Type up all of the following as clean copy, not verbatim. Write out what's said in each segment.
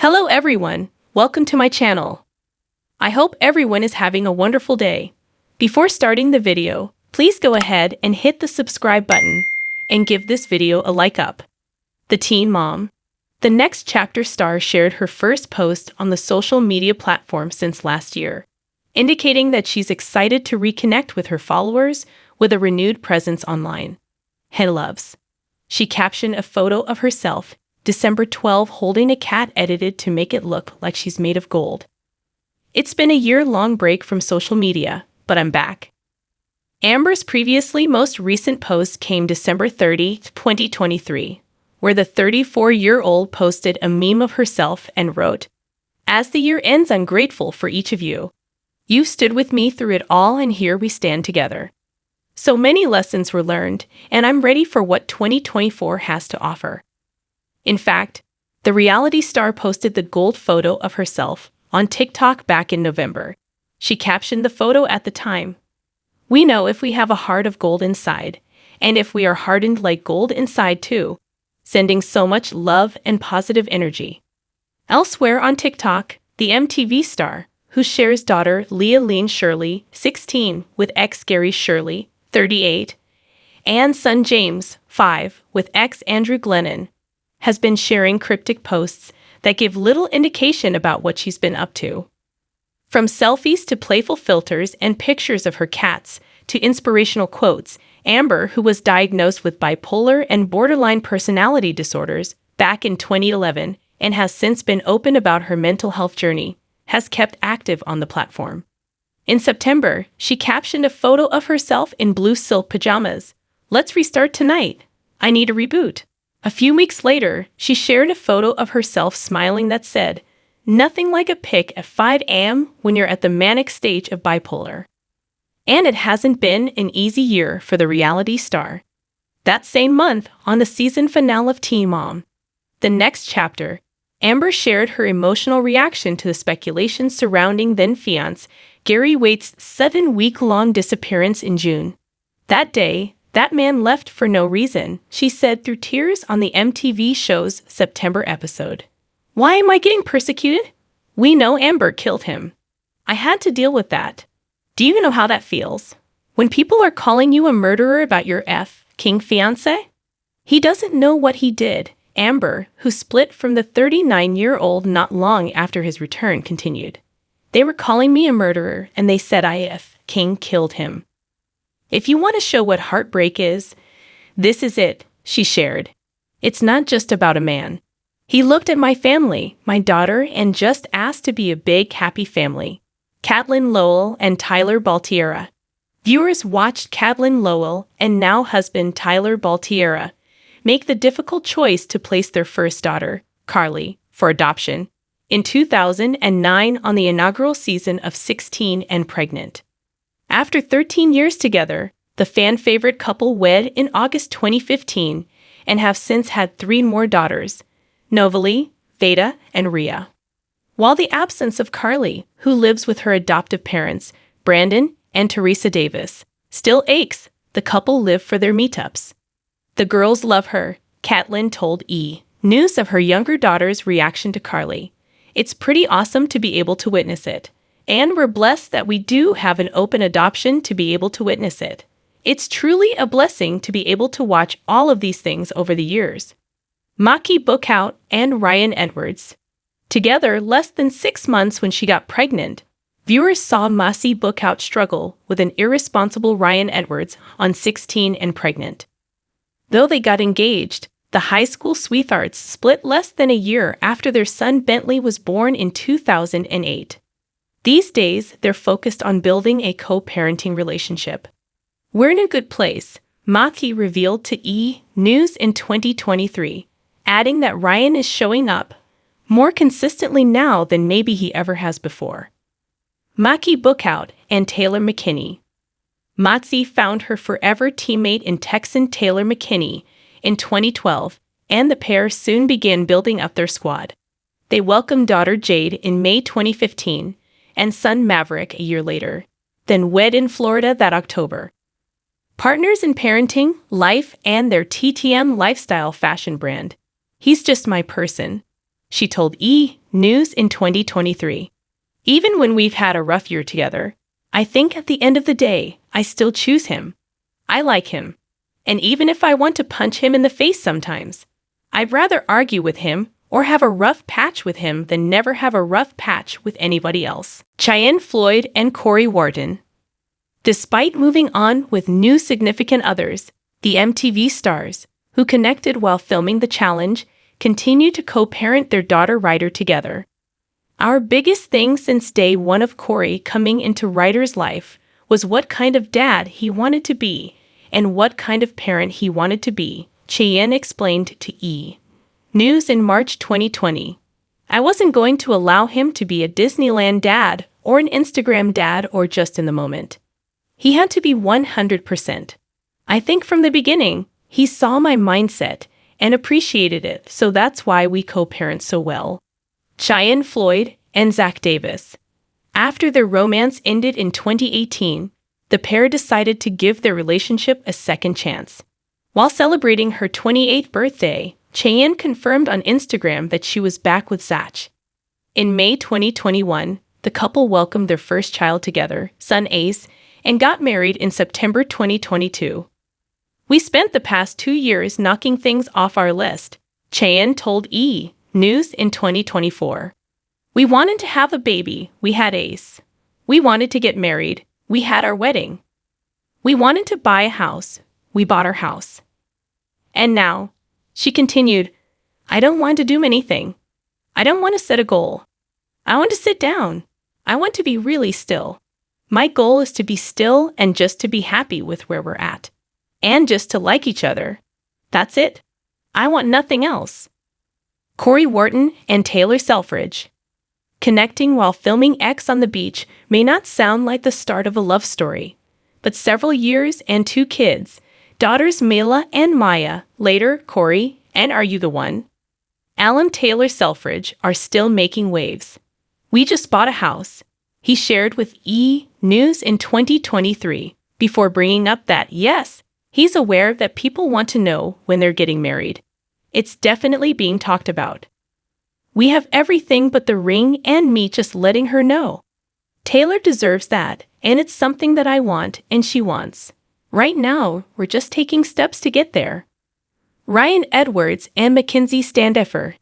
Hello everyone, welcome to my channel. I hope everyone is having a wonderful day. Before starting the video, please go ahead and hit the subscribe button and give this video a like up. The teen mom. The Next Chapter star shared her first post on the social media platform since last year, indicating that she's excited to reconnect with her followers with a renewed presence online. Hey loves. She captioned a photo of herself December 12 holding a cat edited to make it look like she's made of gold. It's been a year-long break from social media, but I'm back. Amber's previously most recent post came December 30, 2023, where the 34-year-old posted a meme of herself and wrote, "As the year ends, I'm grateful for each of you. You stood with me through it all, and here we stand together. So many lessons were learned, and I'm ready for what 2024 has to offer." In fact, the reality star posted the gold photo of herself on TikTok back in November. She captioned the photo at the time, "We know if we have a heart of gold inside, and if we are hardened like gold inside too," sending so much love and positive energy. Elsewhere on TikTok, the MTV star, who shares daughter Leah Leann Shirley, 16, with ex Gary Shirley, 38, and son James, 5, with ex Andrew Glennon, has been sharing cryptic posts that give little indication about what she's been up to. From selfies to playful filters and pictures of her cats to inspirational quotes, Amber, who was diagnosed with bipolar and borderline personality disorders back in 2011 and has since been open about her mental health journey, has kept active on the platform. In September, she captioned a photo of herself in blue silk pajamas. "Let's restart tonight. I need a reboot." A few weeks later, she shared a photo of herself smiling that said, "Nothing like a pic at 5 a.m. when you're at the manic stage of bipolar." And it hasn't been an easy year for the reality star. That same month, on the season finale of Teen Mom, The Next Chapter, Amber shared her emotional reaction to the speculation surrounding then-fiancé Gary Waite's 7-week-long disappearance in June. "That day, that man left for no reason," she said through tears on the MTV show's September episode. "Why am I getting persecuted? We know Amber killed him. I had to deal with that. Do you know how that feels? When people are calling you a murderer about your King fiancé? He doesn't know what he did," Amber, who split from the 39-year-old not long after his return, continued. "They were calling me a murderer, and they said King killed him. If you want to show what heartbreak is, this is it," she shared. "It's not just about a man. He looked at my family, my daughter, and just asked to be a big, happy family." Caitlin Lowell and Tyler Baltiera. Viewers watched Caitlin Lowell and now husband Tyler Baltiera make the difficult choice to place their first daughter, Carly, for adoption in 2009 on the inaugural season of 16 and Pregnant. After 13 years together, the fan-favorite couple wed in August 2015 and have since had 3 more daughters, Novalee, Veda, and Rhea. While the absence of Carly, who lives with her adoptive parents, Brandon and Teresa Davis, still aches, the couple live for their meetups. "The girls love her," Caitlin told News of her younger daughter's reaction to Carly. "It's pretty awesome to be able to witness it. And we're blessed that we do have an open adoption to be able to witness it. It's truly a blessing to be able to watch all of these things over the years." Maki Bookout and Ryan Edwards. Together less than 6 months when she got pregnant, viewers saw Maki Bookout struggle with an irresponsible Ryan Edwards on 16 and Pregnant. Though they got engaged, the high school sweethearts split less than a year after their son Bentley was born in 2008. These days, they're focused on building a co-parenting relationship. "We're in a good place," Maki revealed to News in 2023, adding that Ryan is showing up more consistently now than maybe he ever has before. Maki Bookout and Taylor McKinney. Maki found her forever teammate in Texan Taylor McKinney in 2012, and the pair soon began building up their squad. They welcomed daughter Jade in May 2015, and son Maverick a year later, then wed in Florida that October. Partners in parenting, life, and their TTM lifestyle fashion brand. "He's just my person," she told News in 2023. Even when we've had a rough year together, I think at the end of the day, I still choose him. I like him. And even if I want to punch him in the face sometimes, I'd rather argue with him or have a rough patch with him than never have a rough patch with anybody else. Cheyenne Floyd and Corey Wharton. Despite moving on with new significant others, the MTV stars, who connected while filming The Challenge, continue to co-parent their daughter Ryder together. Our biggest thing since day one of Corey coming into Ryder's life was what kind of dad he wanted to be and what kind of parent he wanted to be, Cheyenne explained to E! News in March 2020. I wasn't going to allow him to be a Disneyland dad or an Instagram dad or just in the moment. He had to be 100%. I think from the beginning, he saw my mindset and appreciated it, so that's why we co-parent so well. Cheyenne Floyd and Zach Davis. After their romance ended in 2018, the pair decided to give their relationship a second chance. While celebrating her 28th birthday, Cheyenne confirmed on Instagram that she was back with Zach. In May 2021, the couple welcomed their first child together, son Ace, and got married in September 2022. We spent the past 2 years knocking things off our list, Cheyenne told E! News in 2024. We wanted to have a baby, we had Ace. We wanted to get married, we had our wedding. We wanted to buy a house, we bought our house. And now, she continued, I don't want to do anything. I don't want to set a goal. I want to sit down. I want to be really still. My goal is to be still and just to be happy with where we're at. And just to like each other. That's it. I want nothing else. Corey Wharton and Taylor Selfridge. Connecting while filming X on the beach may not sound like the start of a love story, but several years and 2 kids, daughters Mela and Maya, later Corey and Are You the One? Alan Taylor Selfridge are still making waves. We just bought a house, he shared with E! News in 2023, before bringing up that, yes, he's aware that people want to know when they're getting married. It's definitely being talked about. We have everything but the ring and me just letting her know. Taylor deserves that, and it's something that I want and she wants. Right now, we're just taking steps to get there. Ryan Edwards and Mackenzie Standeffer.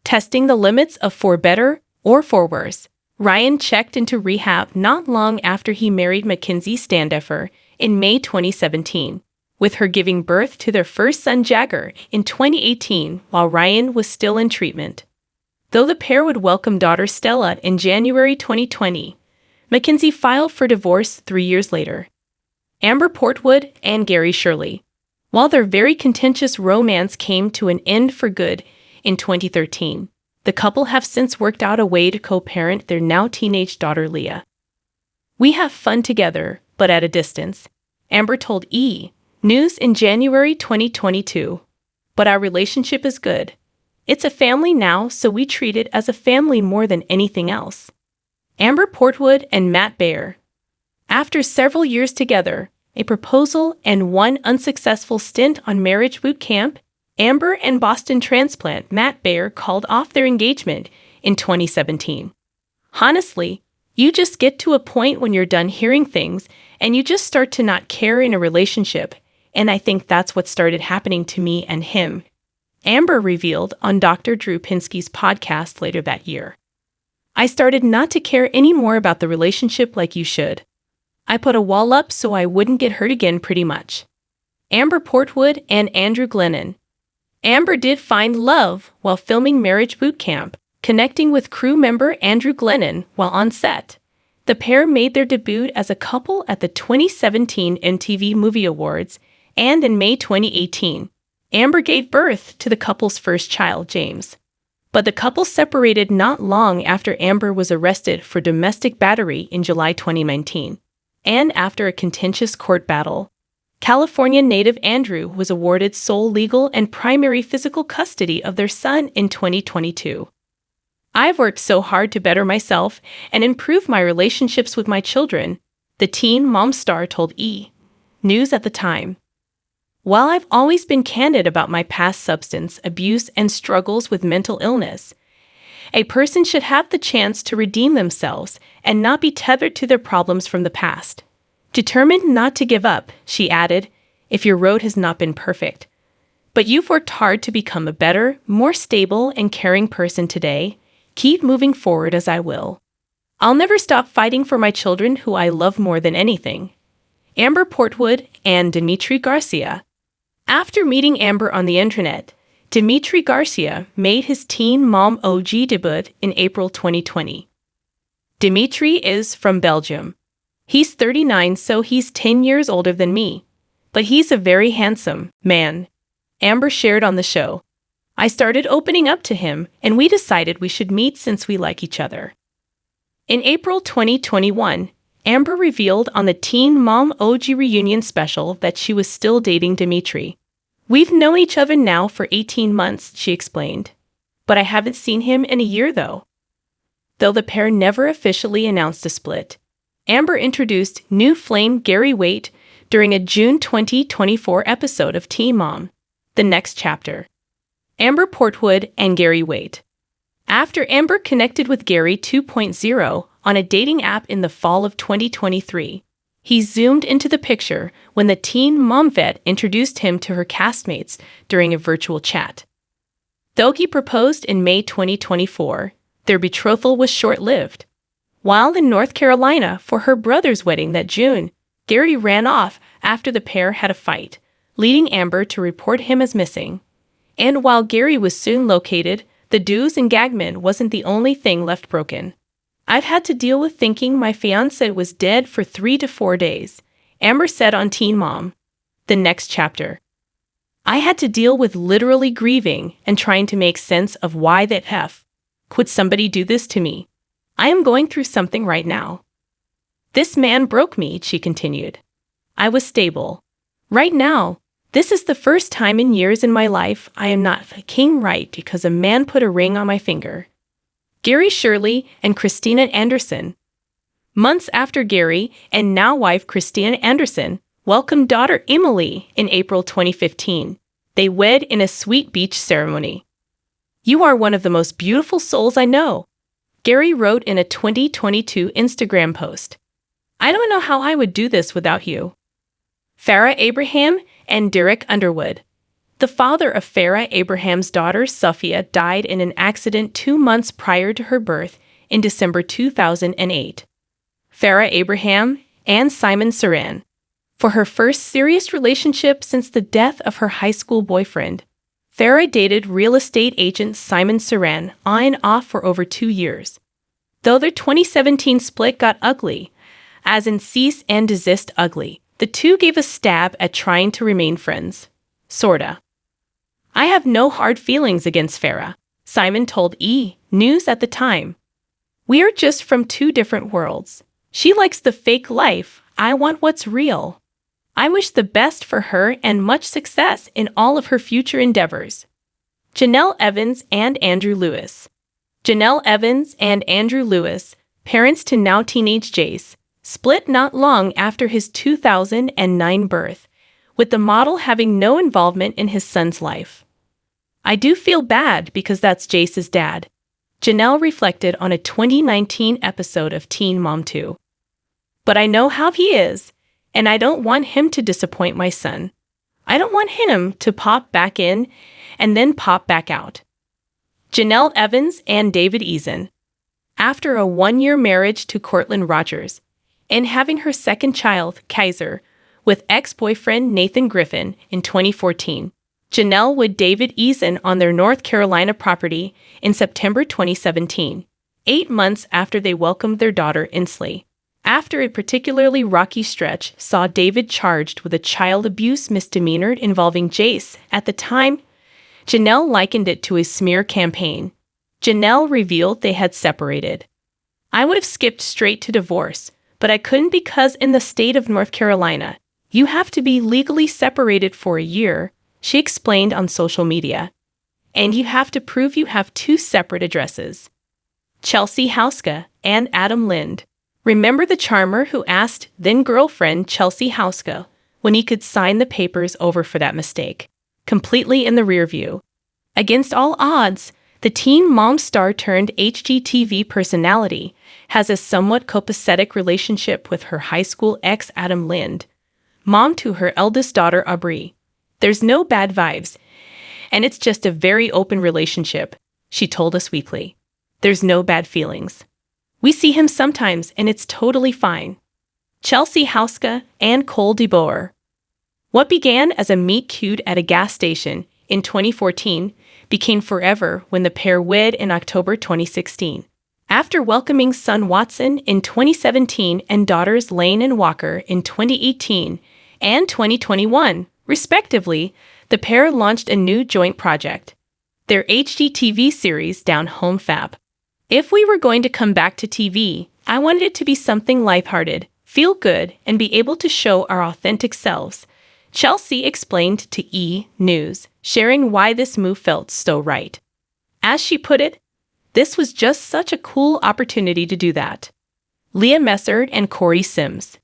Testing the limits of for better or for worse. Ryan checked into rehab not long after he married Mackenzie Standeffer in May 2017. With her giving birth to their first son Jagger in 2018 while Ryan was still in treatment. Though the pair would welcome daughter Stella in January 2020, Mackenzie filed for divorce 3 years later. Amber Portwood and Gary Shirley. While their very contentious romance came to an end for good in 2013, the couple have since worked out a way to co-parent their now teenage daughter Leah. We have fun together, but at a distance, Amber told E! News in January 2022. But our relationship is good. It's a family now, so we treat it as a family more than anything else. Amber Portwood and Matt Baer. After several years together, a proposal and 1 unsuccessful stint on marriage boot camp, Amber and Boston transplant Matt Baer called off their engagement in 2017. Honestly, you just get to a point when you're done hearing things and you just start to not care in a relationship. And I think that's what started happening to me and him, Amber revealed on Dr. Drew Pinsky's podcast later that year. I started not to care anymore about the relationship like you should. I put a wall up so I wouldn't get hurt again pretty much. Amber Portwood and Andrew Glennon. Amber did find love while filming Marriage Boot Camp, connecting with crew member Andrew Glennon while on set. The pair made their debut as a couple at the 2017 MTV Movie Awards, and in May 2018, Amber gave birth to the couple's first child, James. But the couple separated not long after Amber was arrested for domestic battery in July 2019, and after a contentious court battle. California native Andrew was awarded sole legal and primary physical custody of their son in 2022. I've worked so hard to better myself and improve my relationships with my children, the teen mom star told E! News at the time. While I've always been candid about my past substance abuse and struggles with mental illness, A person should have the chance to redeem themselves and not be tethered to their problems from the past. Determined not to give up, she added, if your road has not been perfect. But you've worked hard to become a better, more stable and caring person today. Keep moving forward as I will. I'll never stop fighting for my children who I love more than anything. Amber Portwood and Dimitri Garcia. After meeting Amber on the internet, Dimitri Garcia made his teen mom OG debut in April 2020. Dimitri is from Belgium. He's 39, so he's 10 years older than me. But he's a very handsome man, Amber shared on the show. I started opening up to him, and we decided we should meet since we like each other. In April 2021, Amber revealed on the Teen Mom OG reunion special that she was still dating Dimitri. We've known each other now for 18 months, she explained. But I haven't seen him in a year, though. Though the pair never officially announced a split, Amber introduced new flame Gary Waite during a June 2024 episode of Teen Mom, The Next Chapter. Amber Portwood and Gary Waite. After Amber connected with Gary 2.0 on a dating app in the fall of 2023, he zoomed into the picture when the teen mom vet introduced him to her castmates during a virtual chat. Though he proposed in May 2024, their betrothal was short-lived. While in North Carolina for her brother's wedding that June, Gary ran off after the pair had a fight, leading Amber to report him as missing. And while Gary was soon located, the do's and gagman wasn't the only thing left broken. I've had to deal with thinking my fiancé was dead for 3 to 4 days, Amber said on Teen Mom, The Next Chapter. I had to deal with literally grieving and trying to make sense of why the F could somebody do this to me. I am going through something right now. This man broke me, she continued. I was stable. Right now, this is the first time in years in my life I am not fucking right because a man put a ring on my finger. Gary Shirley and Christina Anderson. Months after Gary and now wife Christina Anderson welcomed daughter Emily in April 2015, they wed in a sweet beach ceremony. You are one of the most beautiful souls I know, Gary wrote in a 2022 Instagram post. I don't know how I would do this without you. Farrah Abraham and Derek Underwood. The father of Farrah Abraham's daughter, Sophia, died in an accident 2 months prior to her birth in December 2008. Farrah Abraham and Simon Saran. For her first serious relationship since the death of her high school boyfriend, Farrah dated real estate agent Simon Saran on and off for over 2 years. Though their 2017 split got ugly, as in cease and desist ugly, the two gave a stab at trying to remain friends. Sorta. I have no hard feelings against Farrah, Simon told E! News at the time. We are just from 2 different worlds. She likes the fake life, I want what's real. I wish the best for her and much success in all of her future endeavors. Janelle Evans and Andrew Lewis. Janelle Evans and Andrew Lewis, parents to now teenage Jace, split not long after his 2009 birth, with the model having no involvement in his son's life. I do feel bad because that's Jace's dad, Janelle reflected on a 2019 episode of Teen Mom 2. But I know how he is, and I don't want him to disappoint my son. I don't want him to pop back in and then pop back out. Janelle Evans and David Eason. After a 1-year marriage to Cortland Rogers, and having her second child, Kaiser, with ex-boyfriend Nathan Griffin in 2014, Janelle with David Eason on their North Carolina property in September 2017, 8 months after they welcomed their daughter Inslee. After a particularly rocky stretch saw David charged with a child abuse misdemeanor involving Jace. At the time, Janelle likened it to a smear campaign. Janelle revealed they had separated. I would have skipped straight to divorce, but I couldn't because in the state of North Carolina, you have to be legally separated for a year, she explained on social media. And you have to prove you have 2 separate addresses. Chelsea Hauska and Adam Lind. Remember the charmer who asked then-girlfriend Chelsea Hauska when he could sign the papers over for that mistake? Completely in the rear view. Against all odds, The teen mom star turned HGTV personality has a somewhat copacetic relationship with her high school ex Adam Lind, mom to her eldest daughter Aubrey. There's no bad vibes, and it's just a very open relationship, she told Us Weekly. There's no bad feelings. We see him sometimes and it's totally fine. Chelsea Houska and Cole DeBoer. What began as a meet cute at a gas station in 2014 became forever when the pair wed in October 2016. After welcoming son Watson in 2017 and daughters Lane and Walker in 2018 and 2021, respectively, the pair launched a new joint project, their HGTV series Down Home Fab. If we were going to come back to TV, I wanted it to be something lighthearted, feel good, and be able to show our authentic selves, Chelsea explained to E! News, sharing why this move felt so right. As she put it, this was just such a cool opportunity to do that. Leah Messer and Corey Sims.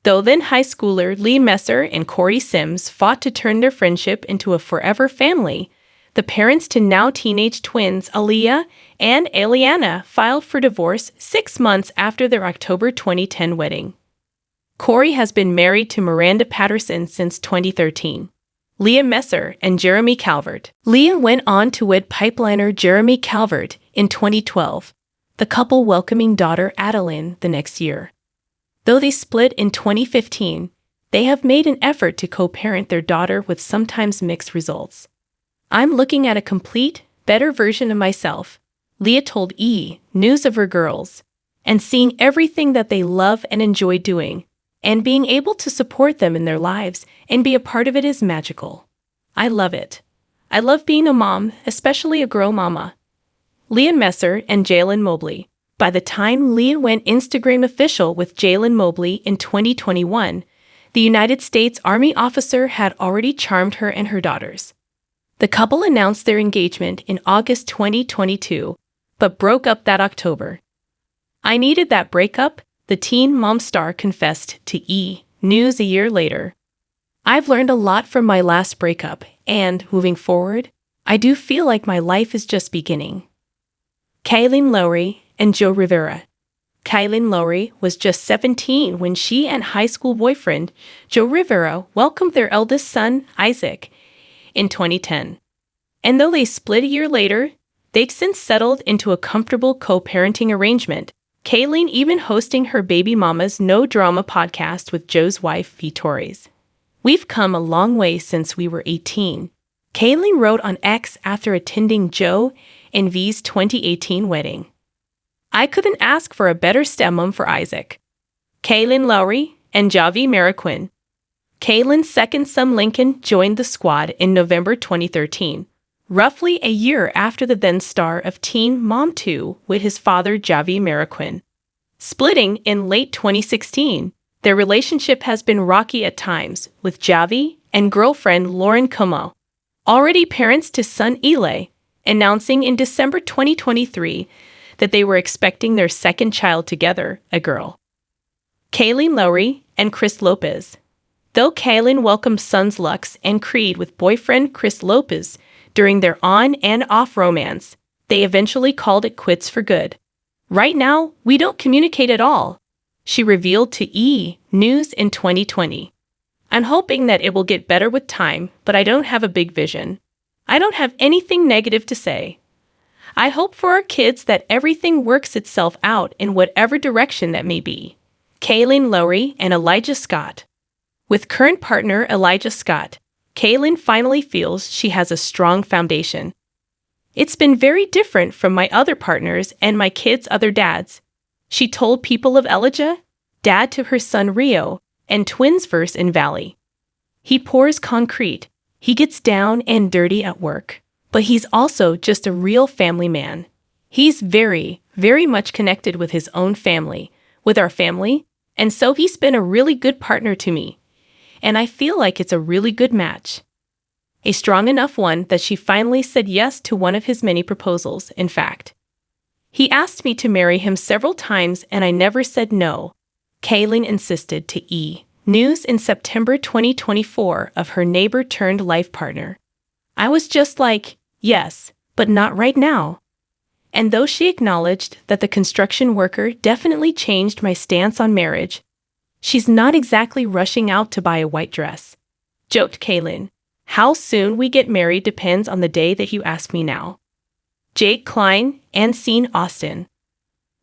Though then high schooler Leah Messer and Corey Sims fought to turn their friendship into a forever family, the parents to now teenage twins Aaliyah and Eliana filed for divorce 6 months after their October 2010 wedding. Corey has been married to Miranda Patterson since 2013. Leah Messer and Jeremy Calvert. Leah went on to wed pipeliner Jeremy Calvert in 2012, the couple welcoming daughter Adeline the next year. Though they split in 2015, they have made an effort to co-parent their daughter with sometimes mixed results. I'm looking at a complete, better version of myself, Leah told E! News of her girls, and seeing everything that they love and enjoy doing, and being able to support them in their lives and be a part of it is magical. I love it. I love being a mom, especially a girl mama. Leah Messer and Jalen Mobley. By the time Leah went Instagram official with Jalen Mobley in 2021, the United States Army officer had already charmed her and her daughters. The couple announced their engagement in August 2022, but broke up that October. I needed that breakup, the teen mom star confessed to E! News a year later. I've learned a lot from my last breakup, and, moving forward, I do feel like my life is just beginning. Kailyn Lowry and Joe Rivera. Kailyn Lowry was just 17 when she and high school boyfriend, Joe Rivera, welcomed their eldest son, Isaac, in 2010. And though they split a year later, they've since settled into a comfortable co-parenting arrangement, Kailyn even hosting her baby mama's No Drama podcast with Joe's wife, V. Torres. We've come a long way since we were 18. Kailyn wrote on X after attending Joe and V's 2018 wedding. I couldn't ask for a better stepmom for Isaac. Kailyn Lowry and Javi Mariquin. Kailyn's second son Lincoln joined the squad in November 2013, roughly a year after the then star of Teen Mom 2 with his father Javi Mariquin. Splitting in late 2016, their relationship has been rocky at times, with Javi and girlfriend Lauren Como, already parents to son Eli, announcing in December 2023 that they were expecting their second child together, a girl. Kailyn Lowry and Chris Lopez. Though Kailyn welcomed sons Lux and Creed with boyfriend Chris Lopez during their on and off romance, they eventually called it quits for good. Right now, we don't communicate at all, she revealed to E! News in 2020. I'm hoping that it will get better with time, but I don't have a big vision. I don't have anything negative to say. I hope for our kids that everything works itself out in whatever direction that may be. Kailyn Lowry and Elijah Scott. With current partner Elijah Scott, Kailyn finally feels she has a strong foundation. It's been very different from my other partners and my kids' other dads, she told People of Elijah, dad to her son Rio, and Twinsverse in Valley. He pours concrete. He gets down and dirty at work, but he's also just a real family man. He's very, very much connected with his own family, with our family, and so he's been a really good partner to me. And I feel like it's a really good match. A strong enough one that she finally said yes to one of his many proposals, in fact. He asked me to marry him several times and I never said no, Kailyn insisted to E! News in September 2024 of her neighbor turned life partner. I was just like, yes, but not right now. And though she acknowledged that the construction worker definitely changed my stance on marriage, she's not exactly rushing out to buy a white dress. Joked Kaylin. How soon we get married depends on the day that you ask me now. Jake Klein and Sean Austin.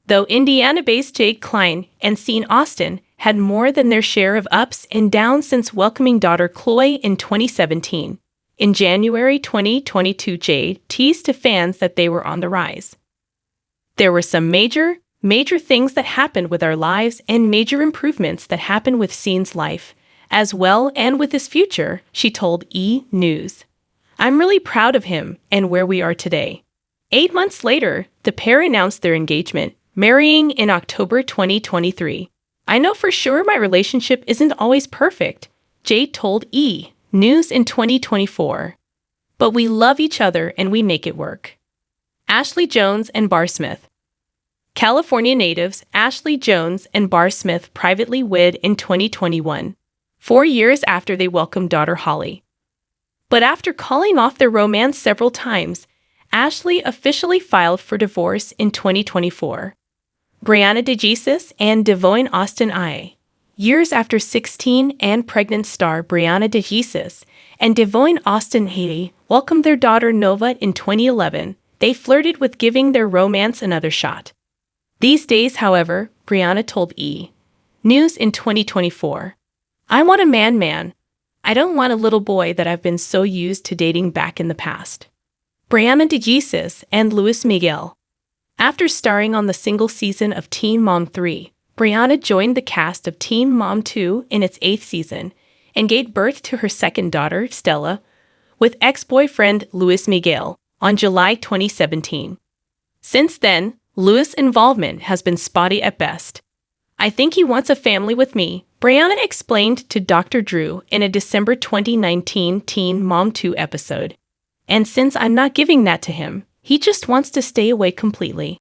Though Indiana-based Jake Klein and Sean Austin had more than their share of ups and downs since welcoming daughter Chloe in 2017, in January 2022 Jade teased to fans that they were on the rise. There were some major things that happened with our lives and major improvements that happened with Sean's life, as well and with his future, she told E! News. I'm really proud of him and where we are today. 8 months later, the pair announced their engagement, marrying in October 2023. I know for sure my relationship isn't always perfect, Jade told E! News in 2024. But we love each other and we make it work. Ashley Jones and Barr Smith. California natives Ashley Jones and Barr Smith privately wed in 2021, 4 years after they welcomed daughter Holly. But after calling off their romance several times, Ashley officially filed for divorce in 2024. Brianna DeJesus and Devoyne Austin I. Years after 16 and pregnant star Brianna DeJesus and Devoyne Austin Haiti welcomed their daughter Nova in 2011, they flirted with giving their romance another shot. These days, however, Brianna told E! News in 2024, I want a man. I don't want a little boy that I've been so used to dating back in the past. Brianna DeJesus and Luis Miguel. After starring on the single season of Teen Mom 3, Brianna joined the cast of Teen Mom 2 in its 8th season and gave birth to her second daughter, Stella, with ex-boyfriend Luis Miguel on July 2017. Since then, Luis' involvement has been spotty at best. I think he wants a family with me, Brianna explained to Dr. Drew in a December 2019 Teen Mom 2 episode. And since I'm not giving that to him, he just wants to stay away completely.